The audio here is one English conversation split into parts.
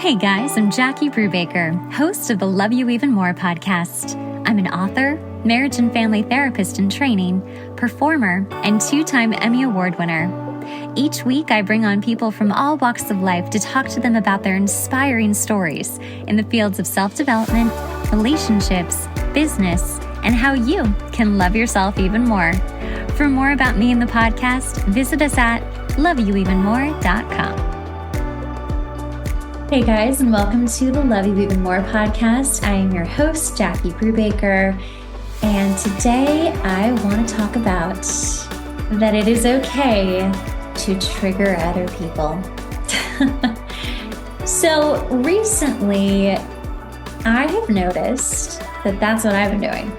Hey guys, I'm Jackie Brubaker, host of the Love You Even More podcast. I'm an author, marriage and family therapist in training, performer, and 2-time Emmy Award winner. Each week, I bring on people from all walks of life to talk to them about their inspiring stories in the fields of self-development, relationships, business, and how you can love yourself even more. For more about me and the podcast, visit us at loveyouevenmore.com. Hey guys, and welcome to the Love You Even More podcast. I am your host, Jackie Brubaker, and today I want to talk about that it is okay to trigger other people. So recently, I have noticed that that's what I've been doing,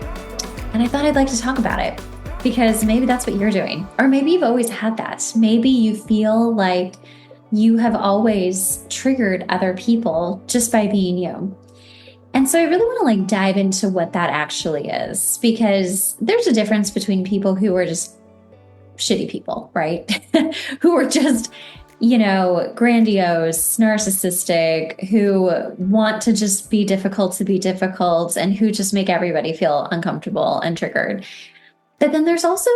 and I thought I'd like to talk about it because maybe that's what you're doing, or maybe you've always had that. Maybe you feel like you have always triggered other people just by being you. And so I really want to dive into what that actually is, because there's a difference between people who are just shitty people, right? Who are just, grandiose, narcissistic, who want to just be difficult to be difficult, and who just make everybody feel uncomfortable and triggered. But then there's also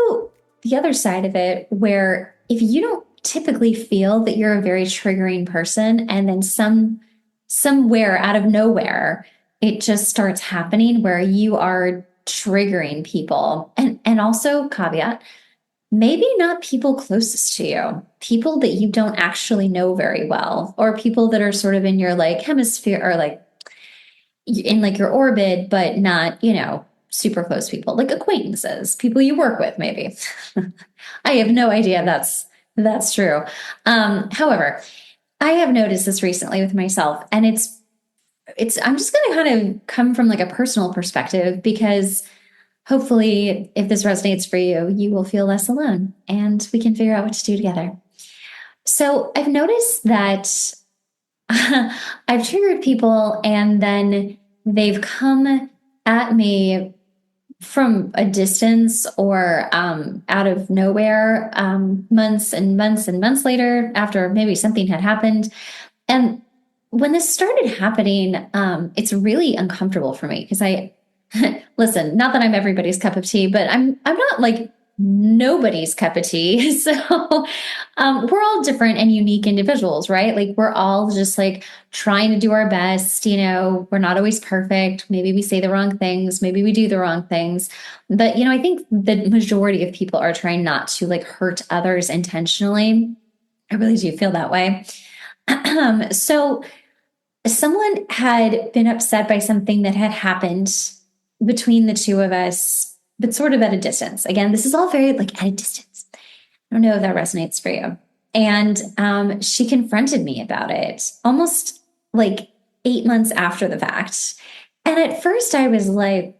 the other side of it, where if you don't typically feel that you're a very triggering person, and then somewhere out of nowhere, it just starts happening where you are triggering people. And also, caveat, maybe not people closest to you, people that you don't actually know very well, or people that are sort of in your hemisphere, or in your orbit, but not, super close people, like acquaintances, people you work with, maybe. I have no idea that's true. However, I have noticed this recently with myself, and I'm just going to kind of come from a personal perspective, because hopefully if this resonates for you, you will feel less alone and we can figure out what to do together. So I've noticed that I've triggered people, and then they've come at me from a distance, or out of nowhere, months and months and months later, after maybe something had happened. And when this started happening, it's really uncomfortable for me, because listen, not that I'm everybody's cup of tea, but I'm not nobody's cup of tea. So we're all different and unique individuals, right? We're all just trying to do our best. We're not always perfect. Maybe we say the wrong things. Maybe we do the wrong things. But, I think the majority of people are trying not to hurt others intentionally. I really do feel that way. So someone had been upset by something that had happened between the two of us, but sort of at a distance. Again, this is all very at a distance. I don't know if that resonates for you. And she confronted me about it almost 8 months after the fact. And at first I was like,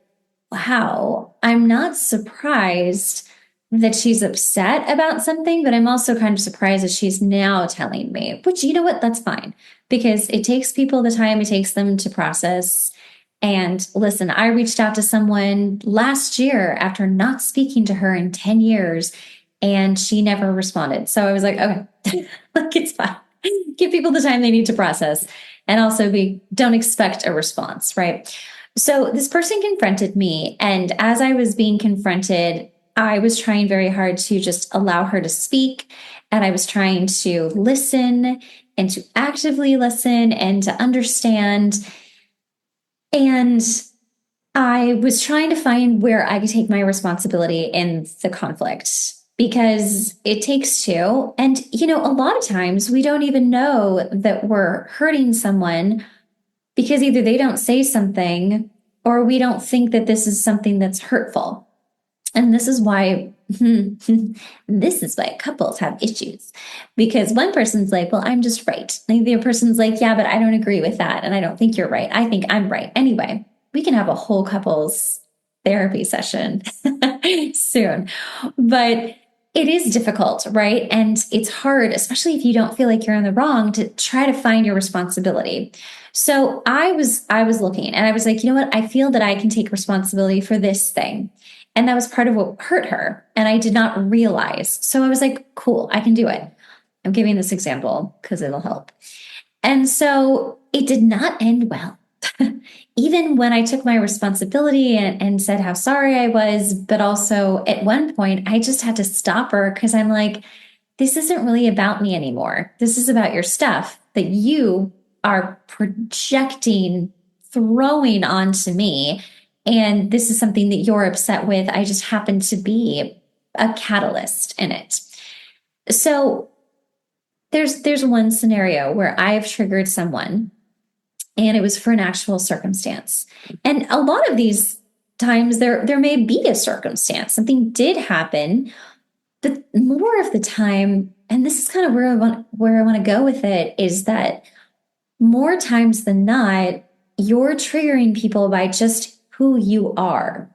wow, I'm not surprised that she's upset about something, but I'm also kind of surprised that she's now telling me, which, you know what, that's fine, because it takes people the time it takes them to process. And listen, I reached out to someone last year after not speaking to her in 10 years, and she never responded. So I was like, okay, it's fine. Give people the time they need to process. And also don't expect a response, right? So this person confronted me. And as I was being confronted, I was trying very hard to just allow her to speak. And I was trying to listen, and to actively listen, and to understand. And I was trying to find where I could take my responsibility in the conflict, because it takes two. And, a lot of times we don't even know that we're hurting someone, because either they don't say something, or we don't think that this is something that's hurtful. And this is why couples have issues, because one person's like, well, I'm just right. And the other person's like, yeah, but I don't agree with that. And I don't think you're right. I think I'm right. Anyway, we can have a whole couples therapy session soon, but it is difficult, right? And it's hard, especially if you don't feel like you're in the wrong, to try to find your responsibility. So I was looking, and I was like, you know what? I feel that I can take responsibility for this thing. And that was part of what hurt her. And I did not realize. So I was like, cool, I can do it. I'm giving this example because it'll help. And so it did not end well. Even when I took my responsibility and said how sorry I was, but also at one point, I just had to stop her because I'm like, this isn't really about me anymore. This is about your stuff that you are projecting, throwing onto me. And this is something that you're upset with. I just happen to be a catalyst in it. So there's one scenario where I've triggered someone and it was for an actual circumstance. And a lot of these times there may be a circumstance. Something did happen, but more of the time, and this is kind of where I want to go with it, is that more times than not, you're triggering people by just who you are.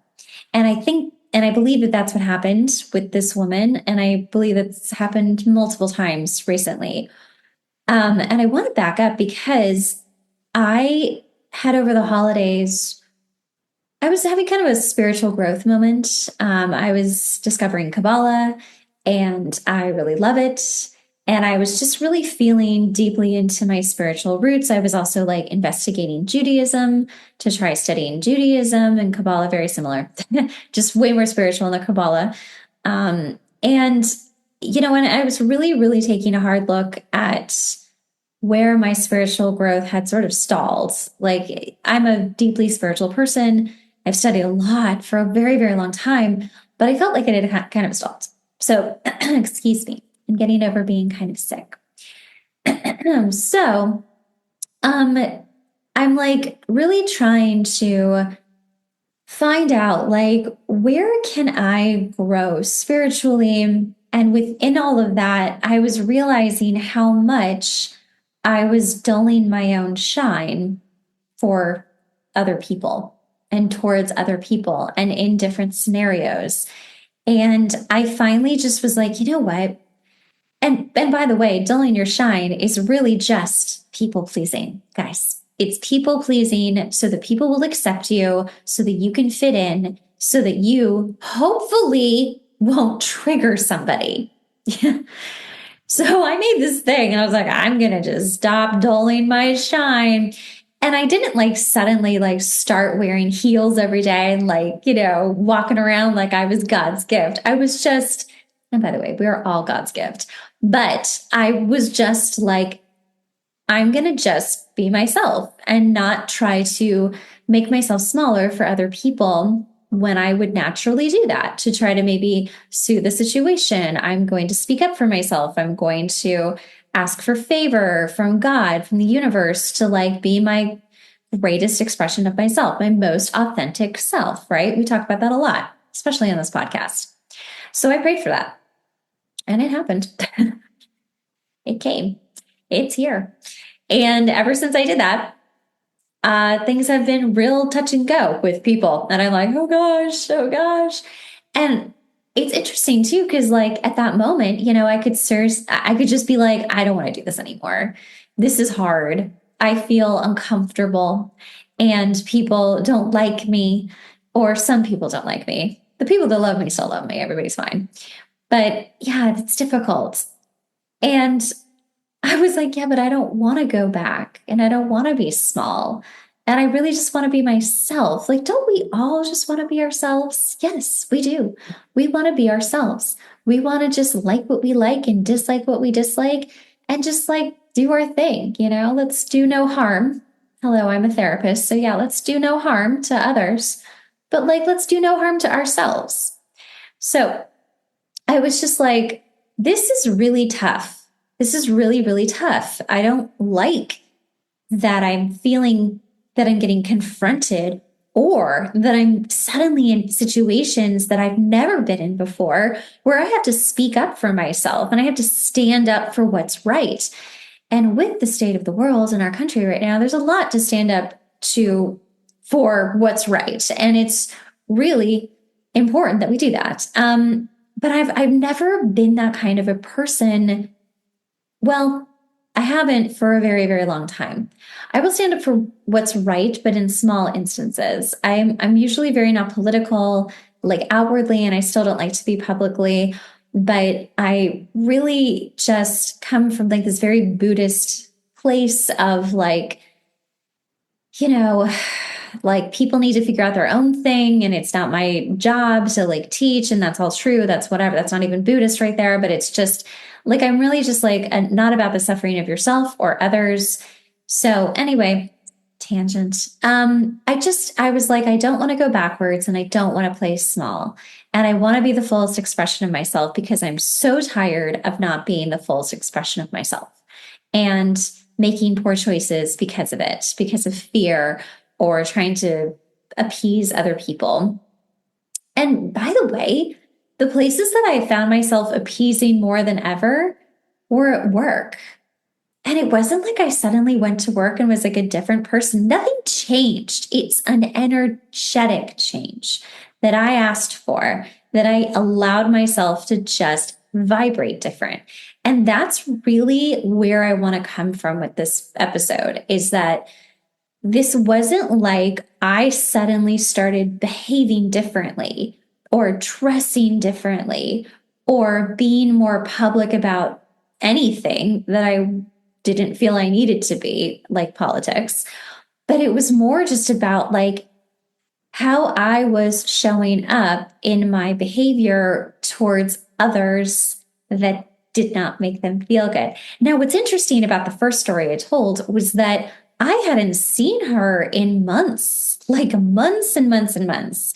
And I think, and I believe that that's what happened with this woman. And I believe it's happened multiple times recently. And I want to back up because I had over the holidays, I was having kind of a spiritual growth moment. I was discovering Kabbalah and I really love it. And I was just really feeling deeply into my spiritual roots. I was also like investigating Judaism to try studying Judaism and Kabbalah, very similar, just way more spiritual in the Kabbalah. And, you know, and I was really, really taking a hard look at where my spiritual growth had sort of stalled. Like, I'm a deeply spiritual person. I've studied a lot for a very, very long time, but I felt like it had kind of stalled. So, excuse me, I'm getting over being kind of sick. So, I'm like really trying to find out, like, where can I grow spiritually? And within all of that, I was realizing how much I was dulling my own shine for other people and towards other people and in different scenarios. And I finally just was like, you know what? And by the way, dulling your shine is really just people pleasing, guys. It's people pleasing so that people will accept you, so that you can fit in, so that you hopefully won't trigger somebody. So I made this thing and I was like, I'm going to just stop dulling my shine. And I didn't like suddenly like start wearing heels every day and like, you know, walking around like I was God's gift. I was just, and by the way, we are all God's gift, but I was just like, I'm going to just be myself and not try to make myself smaller for other people when I would naturally do that to try to maybe soothe the situation. I'm going to speak up for myself. I'm going to ask for favor from God, from the universe, to like be my greatest expression of myself, my most authentic self, right? We talk about that a lot, especially on this podcast. So I prayed for that and it happened. It came. It's here. And ever since I did that, things have been real touch and go with people. And I'm like, oh gosh. And it's interesting too, because like at that moment, you know, I could just be like, I don't want to do this anymore. This is hard. I feel uncomfortable and people don't like me, or some people don't like me. The people that love me still love me. Everybody's fine. But yeah, it's difficult. And I was like, yeah, but I don't want to go back and I don't want to be small. And I really just want to be myself. Like, don't we all just want to be ourselves? Yes, we do. We want to be ourselves. We want to just like what we like and dislike what we dislike and just like do our thing, you know, let's do no harm. Hello, I'm a therapist. So yeah, let's do no harm to others, but like, let's do no harm to ourselves. So I was just like, this is really tough. This is really, really tough. I don't like that I'm feeling that I'm getting confronted or that I'm suddenly in situations that I've never been in before where I have to speak up for myself and I have to stand up for what's right. And with the state of the world in our country right now, there's a lot to stand up to for what's right. And it's really important that we do that. But I've never been that kind of a person. Well, I haven't for a very, very long time. I will stand up for what's right, but in small instances. I'm usually very not political, like outwardly, and I still don't like to be publicly. But I really just come from like this very Buddhist place of like, you know, like people need to figure out their own thing and it's not my job to like teach. And that's all true. That's whatever. That's not even Buddhist right there. But it's just like, I'm really just like, not about the suffering of yourself or others. So anyway, tangent. I was like, I don't want to go backwards and I don't want to play small. And I want to be the fullest expression of myself because I'm so tired of not being the fullest expression of myself and making poor choices because of it, because of fear or trying to appease other people. And by the way, the places that I found myself appeasing more than ever were at work. And it wasn't like I suddenly went to work and was like a different person. Nothing changed. It's an energetic change that I asked for, that I allowed myself to just vibrate different. And that's really where I want to come from with this episode is that this wasn't like I suddenly started behaving differently or dressing differently or being more public about anything that I didn't feel I needed to be, like politics. But it was more just about like how I was showing up in my behavior towards others that did not make them feel good. Now, what's interesting about the first story I told was that I hadn't seen her in months, like months and months and months.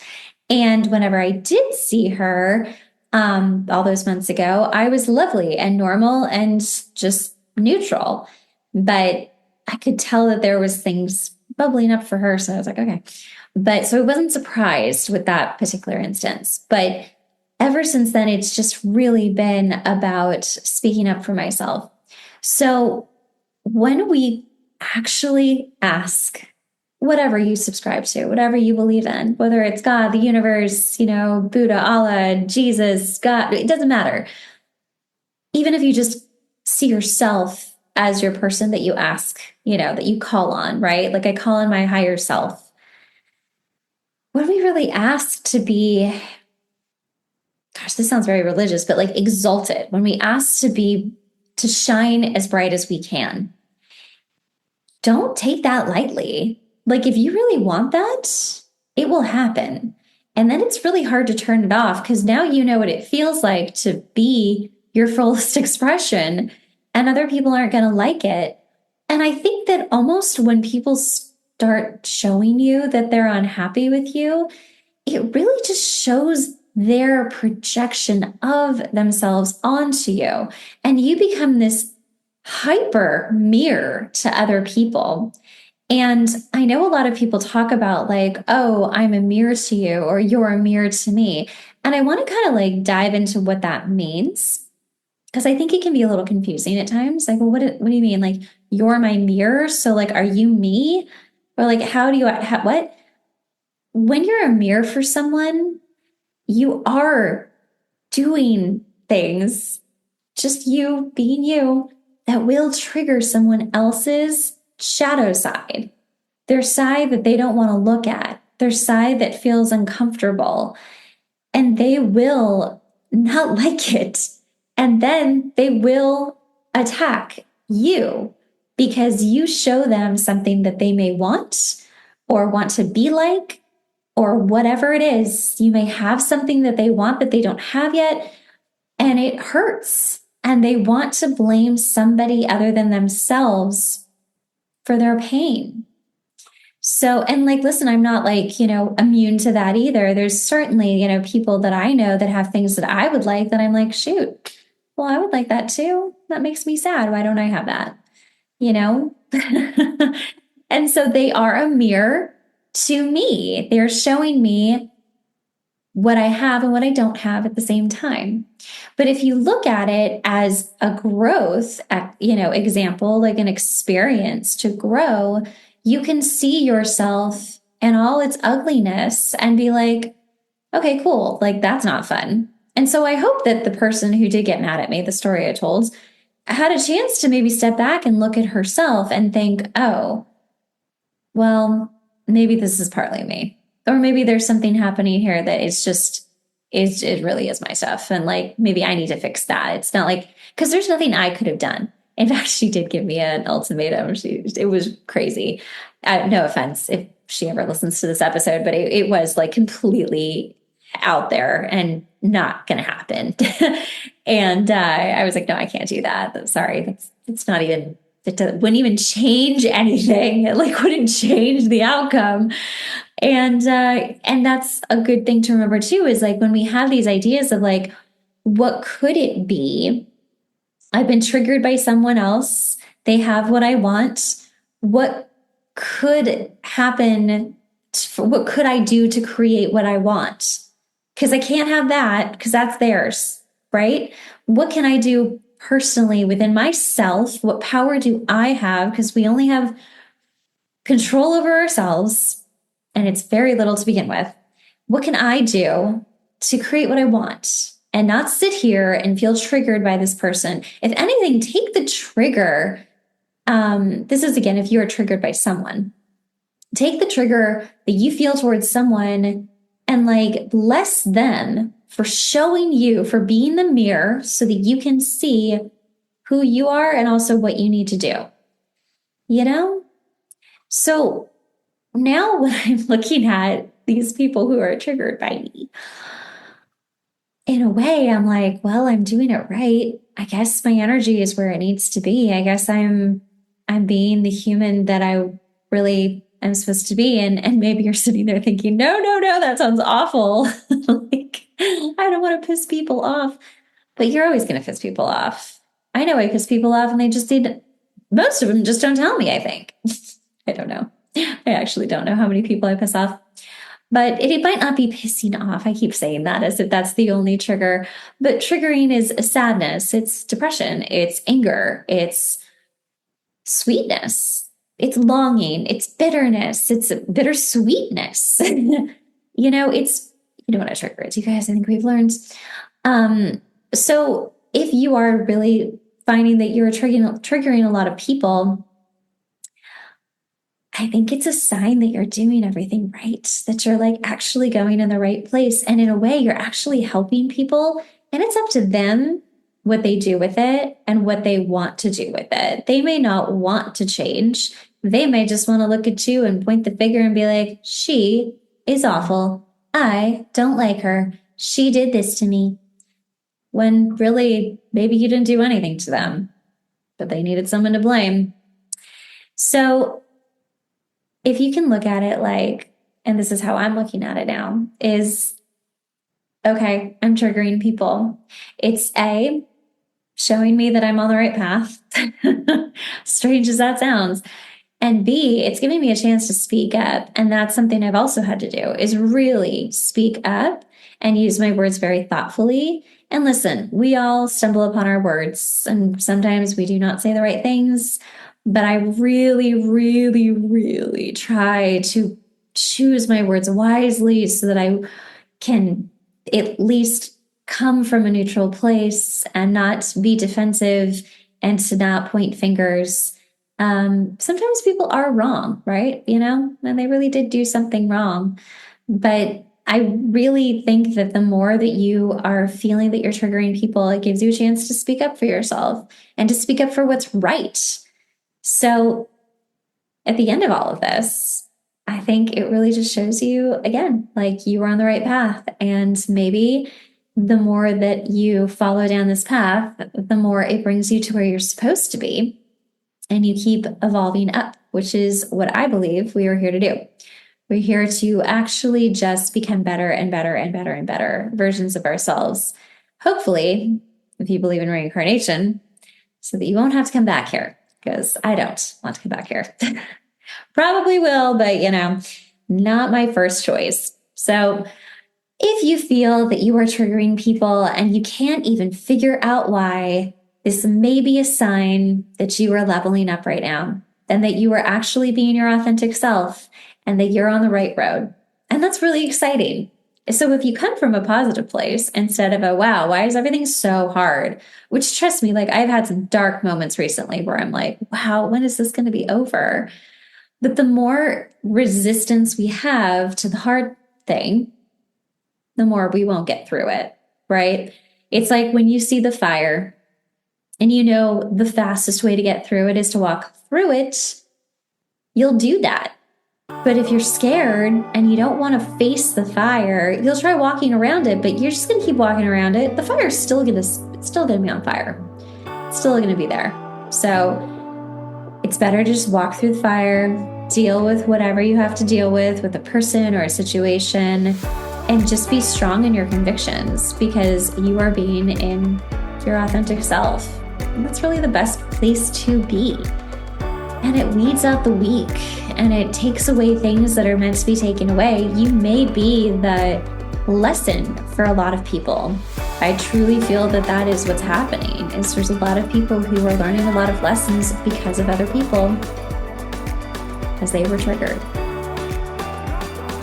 And whenever I did see her, all those months ago, I was lovely and normal and just neutral. But I could tell that there was things bubbling up for her. So I was like, okay. But so I wasn't surprised with that particular instance. But ever since then, it's just really been about speaking up for myself. So when we actually ask whatever you subscribe to, whatever you believe in, whether it's God, the universe, Buddha, Allah, Jesus, God, it doesn't matter. Even if you just see yourself as your person that you ask, that you call on, right? Like I call on my higher self. When we really ask to be, gosh, this sounds very religious, but like exalted, when we ask to shine as bright as we can, don't take that lightly. Like if you really want that, it will happen. And then it's really hard to turn it off because now you know what it feels like to be your fullest expression and other people aren't going to like it. And I think that almost when people start showing you that they're unhappy with you, it really just shows their projection of themselves onto you. And you become this hyper mirror to other people. And I know a lot of people talk about like, oh, I'm a mirror to you or you're a mirror to me. And I want to kind of like dive into what that means because I think it can be a little confusing at times. Like, well, what do you mean? Like, you're my mirror. So like, are you me? Or like, what? When you're a mirror for someone, you are doing things, just you being you, that will trigger someone else's shadow side, their side that they don't want to look at, their side that feels uncomfortable, and they will not like it. And then they will attack you because you show them something that they may want or want to be like, or whatever it is. You may have something that they want that they don't have yet, and it hurts. And they want to blame somebody other than themselves for their pain. So, and like, listen, I'm not like, immune to that either. There's certainly, people that I know that have things that I would like that I'm like, shoot, well, I would like that too. That makes me sad. Why don't I have that? And so they are a mirror to me. They're showing me what I have and what I don't have at the same time. But if you look at it as a growth, example, like an experience to grow, you can see yourself and all its ugliness and be like, okay, cool. Like that's not fun. And so I hope that the person who did get mad at me, the story I told, had a chance to maybe step back and look at herself and think, oh, well, maybe this is partly me. Or maybe there's something happening here that it really is my stuff. And like, maybe I need to fix that. It's not like, because there's nothing I could have done. In fact, she did give me an ultimatum. It was crazy. No offense if she ever listens to this episode, but it was like completely out there and not going to happen. And I was like, no, I can't do that. Sorry, it's not even. Wouldn't even change anything. It like wouldn't change the outcome. And that's a good thing to remember too, is like when we have these ideas of like, what could it be? I've been triggered by someone else. They have what I want. What could happen? What could I do to create what I want? Because I can't have that because that's theirs, right? What can I do personally within myself? What power do I have? Because we only have control over ourselves, and it's very little to begin with. What can I do to create what I want and not sit here and feel triggered by this person? If anything, take the trigger. This is again, if you are triggered by someone, take the trigger that you feel towards someone and like bless them for showing you, for being the mirror so that you can see who you are and also what you need to do. You know? So now when I'm looking at these people who are triggered by me, in a way, I'm like, well, I'm doing it right. I guess my energy is where it needs to be. I guess I'm being the human that I really am supposed to be. And maybe you're sitting there thinking, no, that sounds awful. Like, I don't want to piss people off. But you're always going to piss people off. I know I piss people off, and they just need, most of them just don't tell me, I think. I don't know. I actually don't know how many people I piss off. But it might not be pissing off. I keep saying that as if that's the only trigger. But triggering is a sadness, it's depression, it's anger, it's sweetness, it's longing, it's bitterness, it's bittersweetness. It's, what a trigger is, you guys, I think we've learned. So if you are really finding that you're triggering a lot of people, I think it's a sign that you're doing everything right, that you're like actually going in the right place. And in a way, you're actually helping people. And it's up to them what they do with it and what they want to do with it. They may not want to change. They may just want to look at you and point the finger and be like, she is awful. I don't like her. She did this to me. When really, maybe you didn't do anything to them, but they needed someone to blame. So if you can look at it like, and this is how I'm looking at it now, is, okay, I'm triggering people. It's showing me that I'm on the right path, strange as that sounds. And B, it's giving me a chance to speak up. And that's something I've also had to do, is really speak up and use my words very thoughtfully. And listen, we all stumble upon our words, and sometimes we do not say the right things. But I really, really, really try to choose my words wisely so that I can at least come from a neutral place and not be defensive and to not point fingers. Sometimes people are wrong, right? And they really did do something wrong. But I really think that the more that you are feeling that you're triggering people, it gives you a chance to speak up for yourself and to speak up for what's right. So at the end of all of this, I think it really just shows you, again, like you are on the right path. And maybe the more that you follow down this path, the more it brings you to where you're supposed to be. And you keep evolving up, which is what I believe we are here to do. We're here to actually just become better and better and better and better versions of ourselves. Hopefully, if you believe in reincarnation, so that you won't have to come back here. Because I don't want to come back here. Probably will, but not my first choice. So if you feel that you are triggering people and you can't even figure out why, this may be a sign that you are leveling up right now, and that you are actually being your authentic self and that you're on the right road. And that's really exciting. So if you come from a positive place instead of a, wow, why is everything so hard? Which, trust me, like I've had some dark moments recently where I'm like, wow, when is this going to be over? But the more resistance we have to the hard thing, the more we won't get through it, right? It's like when you see the fire and you know the fastest way to get through it is to walk through it, you'll do that. But if you're scared and you don't want to face the fire, you'll try walking around it, but you're just going to keep walking around it. The fire's still going to be on fire. It's still going to be there. So it's better to just walk through the fire, deal with whatever you have to deal with a person or a situation, and just be strong in your convictions, because you are being in your authentic self. And that's really the best place to be. And it weeds out the weak, and it takes away things that are meant to be taken away. You may be the lesson for a lot of people. I truly feel that that is what's happening, is there's a lot of people who are learning a lot of lessons because of other people, as they were triggered.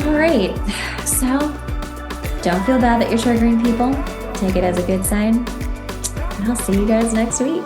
All right, so don't feel bad that you're triggering people. Take it as a good sign. And I'll see you guys next week.